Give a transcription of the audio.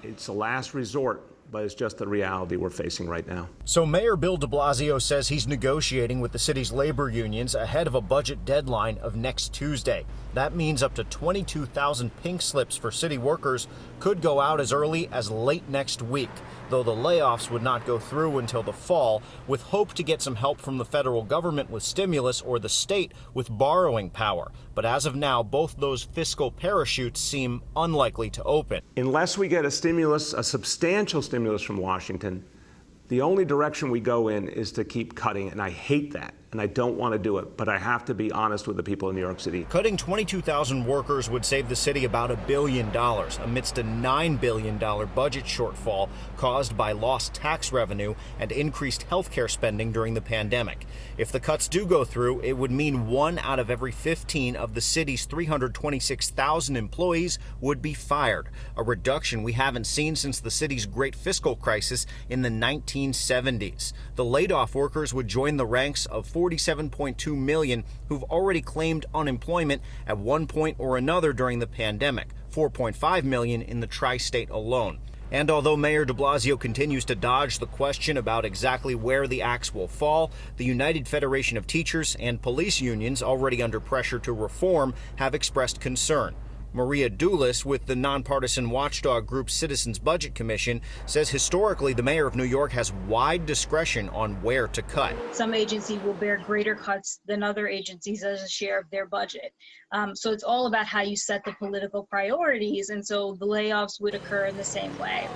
It's a last resort, but it's just the reality we're facing right now. So Mayor Bill de Blasio says he's negotiating with the city's labor unions ahead of a budget deadline of next Tuesday. That means up to 22,000 pink slips for city workers could go out as early as late next week, though the layoffs would not go through until the fall, with hope to get some help from the federal government with stimulus or the state with borrowing power. But as of now, both those fiscal parachutes seem unlikely to open. Unless we get a stimulus, a substantial stimulus from Washington, the only direction we go in is to keep cutting, and I hate that, and I don't want to do it, but I have to be honest with the people in New York City. Cutting 22,000 workers would save the city about $1 billion amidst a $9 billion budget shortfall caused by lost tax revenue and increased healthcare spending during the pandemic. If the cuts do go through, it would mean 1 out of every 15 of the city's 326,000 employees would be fired, a reduction we haven't seen since the city's great fiscal crisis in the 1970s. The laid-off workers would join the ranks of 47.2 million who've already claimed unemployment at one point or another during the pandemic, 4.5 million in the tri-state alone. And although Mayor de Blasio continues to dodge the question about exactly where the axe will fall, the United Federation of Teachers and police unions, already under pressure to reform, have expressed concern. Maria Dulis with the nonpartisan watchdog group Citizens Budget Commission says historically the mayor of New York has wide discretion on where to cut. Some agencies will bear greater cuts than other agencies as a share of their budget. So it's all about how you set the political priorities, and so the layoffs would occur in the same way.